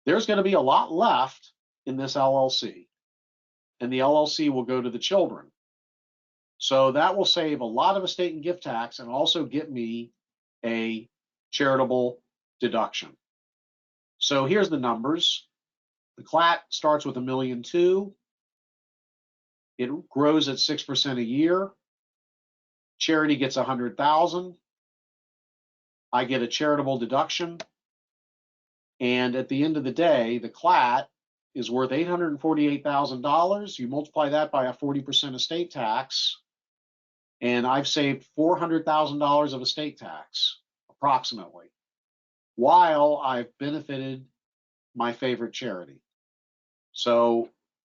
there's going to be a lot left in this LLC. And the LLC will go to the children. So that will save a lot of estate and gift tax and also get me a charitable deduction. So here's the numbers. The CLAT starts with $1.2 million. It grows at 6% a year. Charity gets $100,000. I get a charitable deduction. And at the end of the day, the CLAT is worth $848,000. You multiply that by a 40% estate tax, and I've saved $400,000 of estate tax, approximately, while I've benefited my favorite charity. So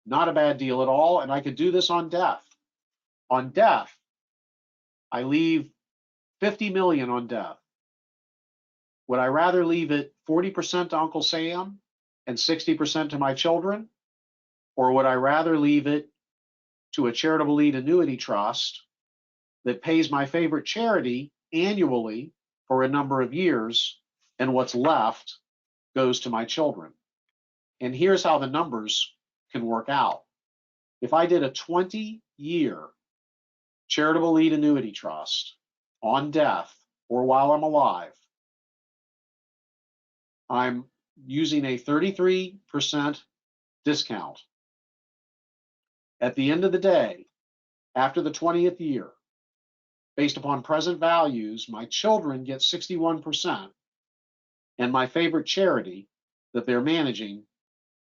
not a bad deal at all, and I could do this on death. On death, I leave 50 million on death. Would I rather leave it 40% to Uncle Sam and 60% to my children? Or would I rather leave it to a charitable lead annuity trust that pays my favorite charity annually for a number of years, and what's left goes to my children? And here's how the numbers can work out. If I did a 20-year charitable lead annuity trust on death or while I'm alive, I'm using a 33% discount. At the end of the day, after the 20th year, based upon present values, my children get 61%, and my favorite charity that they're managing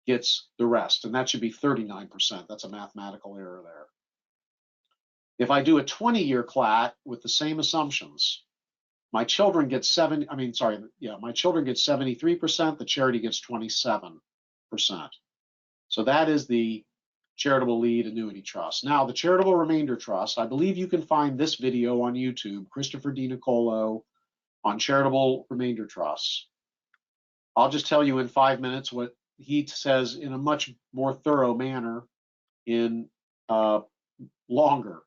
gets the rest, and that should be 39%. That's a mathematical error there. If I do a 20-year CLAT with the same assumptions, my children get my children get 73%, the charity gets 27%. So that is the charitable lead annuity trust. Now, the charitable remainder trust, I believe you can find this video on YouTube, Christopher Denicolo on charitable remainder trusts. I'll just tell you in 5 minutes what he says in a much more thorough manner in longer.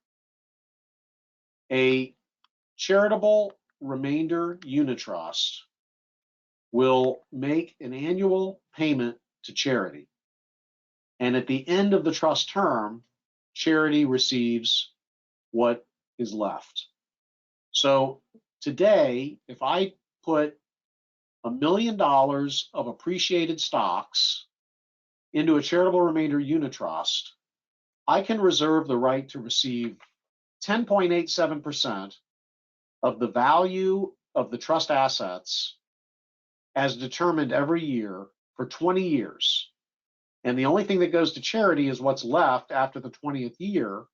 A charitable remainder unitrust will make an annual payment to charity. And at the end of the trust term, charity receives what is left. So today, if I put $1 million of appreciated stocks into a charitable remainder unitrust, I can reserve the right to receive 10.87% of the value of the trust assets as determined every year for 20 years. And the only thing that goes to charity is what's left after the 20th year.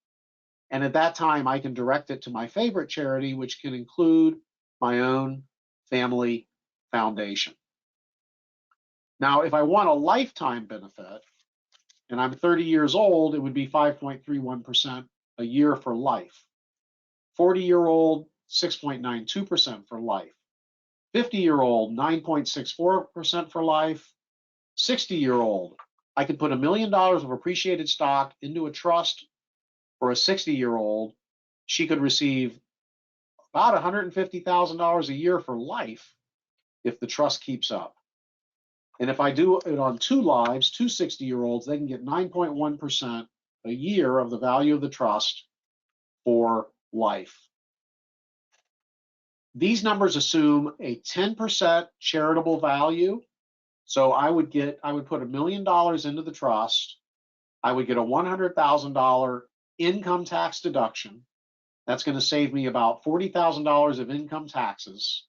And at that time, I can direct it to my favorite charity, which can include my own family foundation. Now, if I want a lifetime benefit, and I'm 30 years old, it would be 5.31% a year for life. 40-year-old, 6.92% for life. 50-year-old, 9.64% for life. 60-year-old, I could put $1 million of appreciated stock into a trust for a 60-year-old. She could receive about $150,000 a year for life if the trust keeps up. And if I do it on 2 lives, 2 60-year-olds, they can get 9.1% a year of the value of the trust for life. These numbers assume a 10% charitable value. So I would put $1 million into the trust. I would get a $100,000 income tax deduction. That's going to save me about $40,000 of income taxes.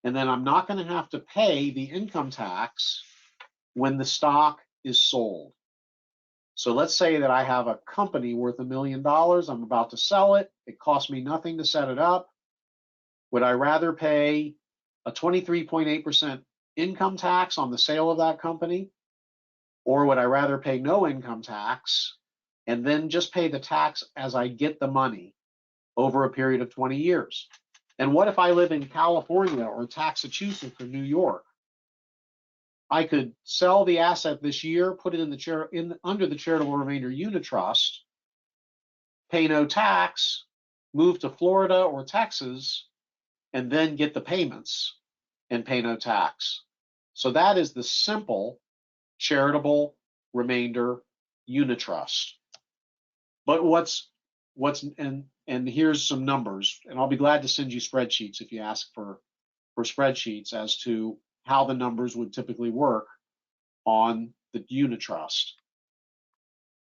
And then I'm not going to have to pay the income tax when the stock is sold. So let's say that I have a company worth $1 million. I'm about to sell it. It cost me nothing to set it up. Would I rather pay a 23.8% income tax on the sale of that company? Or would I rather pay no income tax and then just pay the tax as I get the money over a period of 20 years? And what if I live in California or Massachusetts or New York? I could sell the asset this year, put it in under the charitable remainder unitrust, pay no tax, move to Florida or Texas, and then get the payments and pay no tax. So that is the simple charitable remainder unitrust. But and here's some numbers, and I'll be glad to send you spreadsheets if you ask for spreadsheets as to how the numbers would typically work on the unitrust.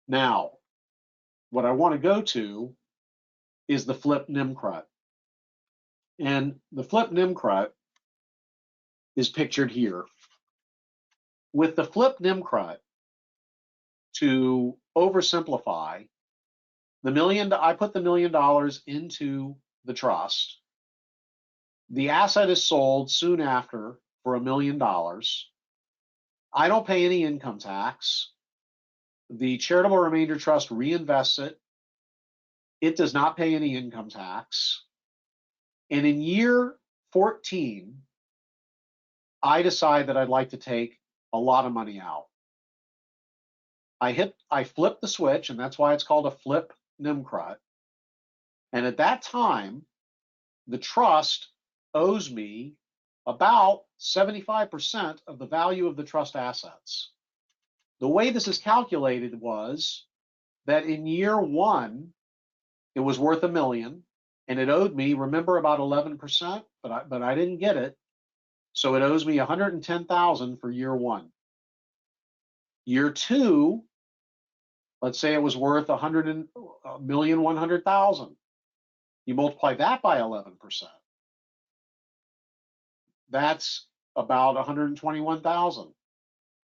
Now, what I want to go to is the flip NIMCRUT. And the flip NIMCRUT is pictured here. With the flip NIMCRUT, to oversimplify, I put the $1 million into the trust. The asset is sold soon after for $1 million. I don't pay any income tax. The charitable remainder trust reinvests it. It does not pay any income tax. And in year 14, I decide that I'd like to take a lot of money out. I flip the switch, and that's why it's called a flip NIMCRUT. And at that time, the trust owes me about 75% of the value of the trust assets. The way this is calculated was that in year 1, it was worth $1 million, and it owed me, remember, about 11%, but I didn't get it. So it owes me $110,000 for year 1. Year 2, let's say it was worth $100,100,000. You multiply that by 11%. That's about $121,000.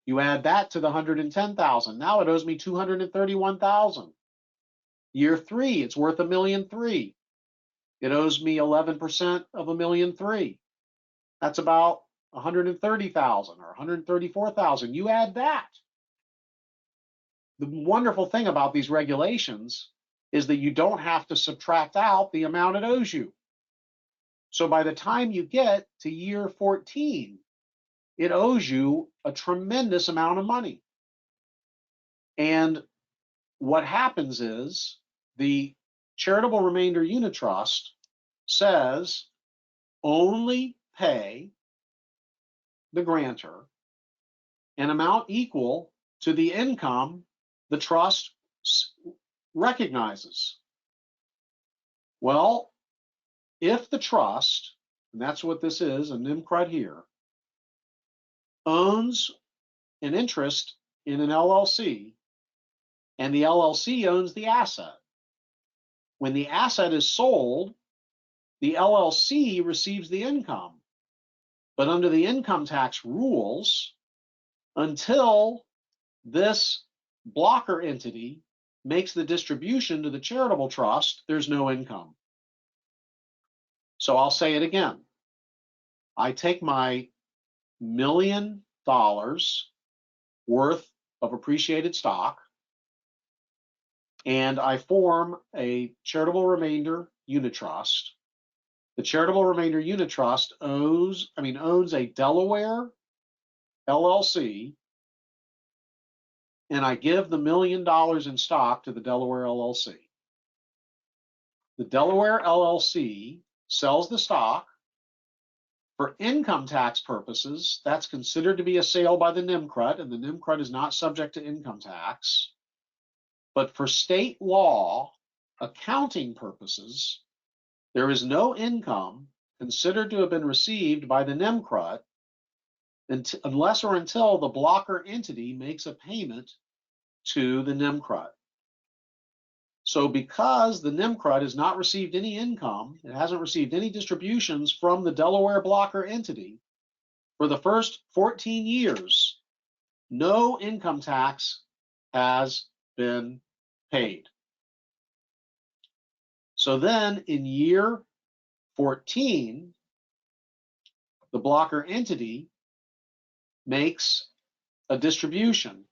You add that to the $110,000. Now it owes me $231,000. Year 3, it's worth $1.3 million. It owes me 11% of $1.3 million. That's about $130,000 or $134,000. You add that. The wonderful thing about these regulations is that you don't have to subtract out the amount it owes you. So by the time you get to year 14, it owes you a tremendous amount of money. And what happens is the charitable remainder unit trust says only pay the grantor an amount equal to the income the trust recognizes. Well, if the trust, and that's what this is, a NIMCRUT here, owns an interest in an LLC, and the LLC owns the asset, when the asset is sold, the LLC receives the income. But under the income tax rules, until this blocker entity makes the distribution to the charitable trust, there's no income. So I'll say it again. I take my $1 million worth of appreciated stock, and I form a charitable remainder unit trust. The charitable remainder unit trust owns a Delaware LLC, and I give the $1 million in stock to the Delaware LLC. The Delaware LLC sells the stock. For income tax purposes, that's considered to be a sale by the NIMCRUT, and the NIMCRUT is not subject to income tax. But for state law accounting purposes, there is no income considered to have been received by the NIMCRUT unless or until the blocker entity makes a payment to the NIMCRUT. So because the NIMCRUT has not received any income, it hasn't received any distributions from the Delaware blocker entity, for the first 14 years, no income tax has been paid. So then in year 14, the blocker entity makes a distribution.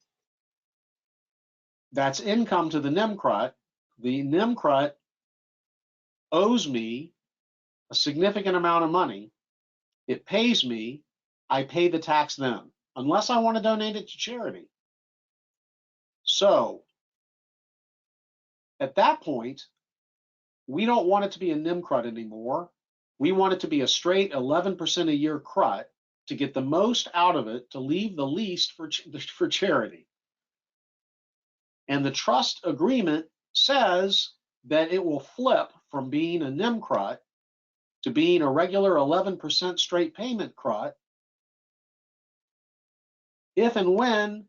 That's income to the NIMCRUT. The NIMCRUT owes me a significant amount of money. It pays me. I pay the tax then, unless I want to donate it to charity. So at that point, we don't want it to be a NIMCRUT anymore. We want it to be a straight 11% a year CRUT to get the most out of it, to leave the least for charity. And the trust agreement says that it will flip from being a NIMCRUT to being a regular 11% straight payment CRUT if and when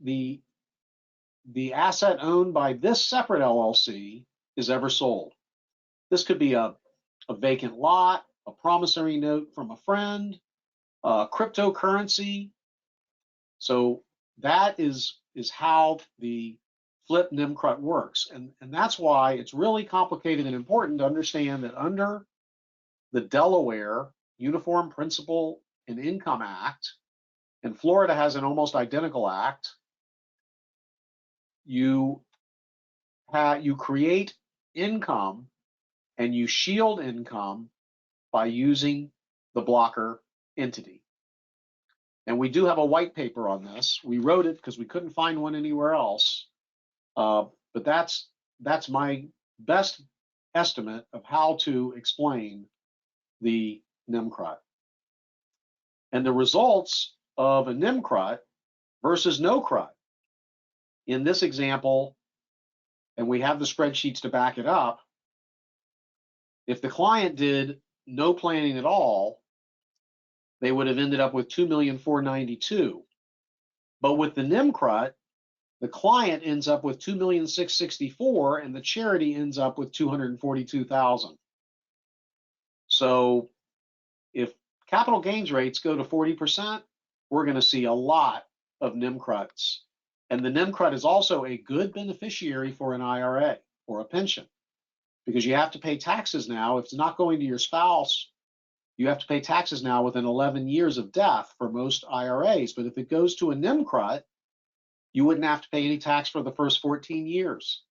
the asset owned by this separate LLC is ever sold. This could be a vacant lot, a promissory note from a friend, cryptocurrency. So that is how the flip NIMCRUT works. And that's why it's really complicated and important to understand that under the Delaware Uniform Principal and Income Act, and Florida has an almost identical act, you create income and you shield income by using the blocker entity. And we do have a white paper on this. We wrote it because we couldn't find one anywhere else. But that's my best estimate of how to explain the NIMCRUT. And the results of a NIMCRUT versus no CRUT. In this example, and we have the spreadsheets to back it up, if the client did no planning at all, they would have ended up with $2,492,000. But with the NIMCRUT, the client ends up with $2,664,000 and the charity ends up with $242,000. So if capital gains rates go to 40%, we're going to see a lot of NIMCRUTs. And the NIMCRUT is also a good beneficiary for an IRA or a pension, because you have to pay taxes now. If it's not going to your spouse, you have to pay taxes now within 11 years of death for most IRAs. But if it goes to a NIMCRUT, you wouldn't have to pay any tax for the first 14 years,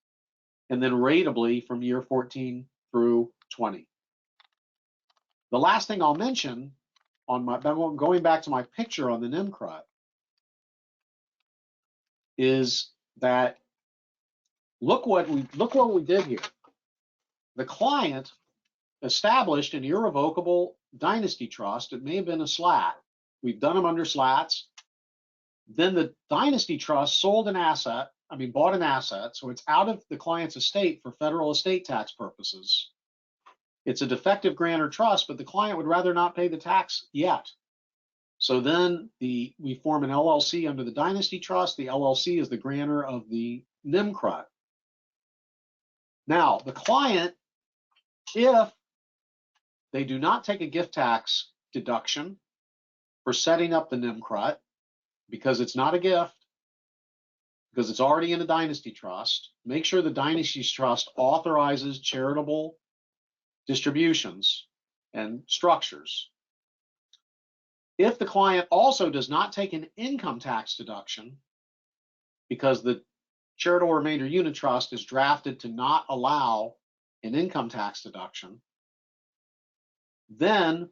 and then ratably from year 14 through 20. The last thing I'll mention on going back to my picture on the NIMCRUT is that look what we did here. The client established an irrevocable dynasty trust. It may have been a slat. We've done them under slats. Then the dynasty trust bought an asset, so it's out of the client's estate for federal estate tax purposes. It's a defective grant or trust, but the client would rather not pay the tax yet. So then we form an LLC under the dynasty trust. The LLC is the grantor of the NIMCRUT. Now, the client, if they do not take a gift tax deduction for setting up the NIMCRUT, because it's not a gift, because it's already in a dynasty trust, make sure the dynasty trust authorizes charitable distributions and structures. If the client also does not take an income tax deduction, because the charitable remainder unit trust is drafted to not allow an income tax deduction, then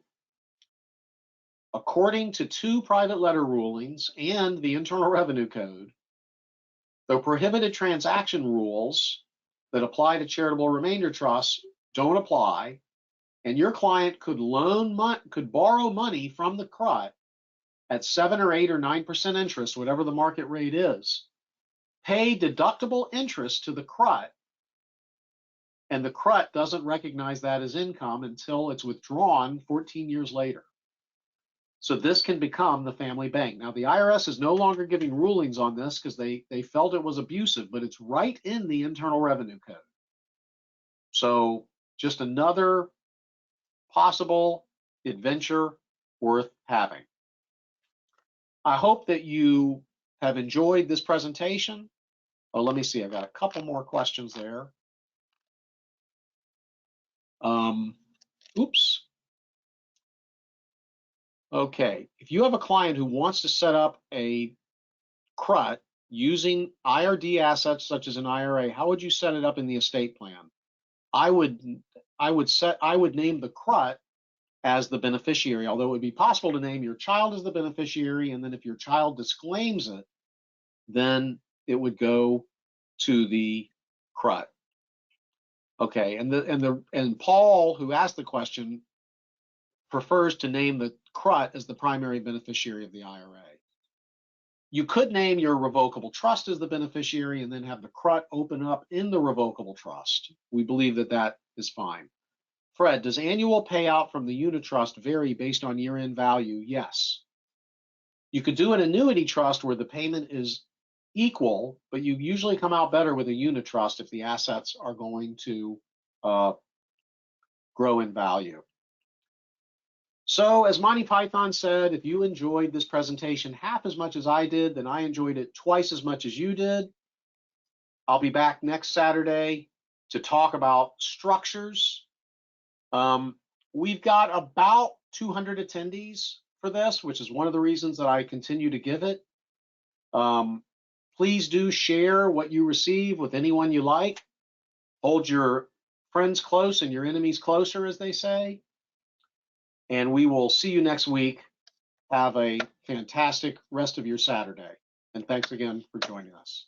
according to 2 private letter rulings and the Internal Revenue Code, the prohibited transaction rules that apply to charitable remainder trusts don't apply, and your client could borrow money from the CRUT at 7 or 8 or 9% interest, whatever the market rate is, pay deductible interest to the CRUT, and the CRUT doesn't recognize that as income until it's withdrawn 14 years later. So this can become the family bank. Now, the IRS is no longer giving rulings on this because they felt it was abusive, but it's right in the Internal Revenue Code. So just another possible adventure worth having. I hope that you have enjoyed this presentation. Oh, let me see. I've got a couple more questions there. Oops. Okay, if you have a client who wants to set up a CRUT using IRD assets such as an IRA, how would you set it up in the estate plan? I would name the CRUT as the beneficiary, although it would be possible to name your child as the beneficiary, and then if your child disclaims it, then it would go to the CRUT. Okay, and Paul, who asked the question, prefers to name the CRUT as the primary beneficiary of the IRA. You could name your revocable trust as the beneficiary and then have the CRUT open up in the revocable trust. We believe that that is fine. Fred, does annual payout from the unit trust vary based on year-end value? Yes. You could do an annuity trust where the payment is equal, but you usually come out better with a unit trust if the assets are going to grow in value. So as Monty Python said, if you enjoyed this presentation half as much as I did, then I enjoyed it twice as much as you did. I'll be back next Saturday to talk about structures. We've got about 200 attendees for this, which is one of the reasons that I continue to give it. Please do share what you receive with anyone you like. Hold your friends close and your enemies closer, as they say. And we will see you next week. Have a fantastic rest of your Saturday. And thanks again for joining us.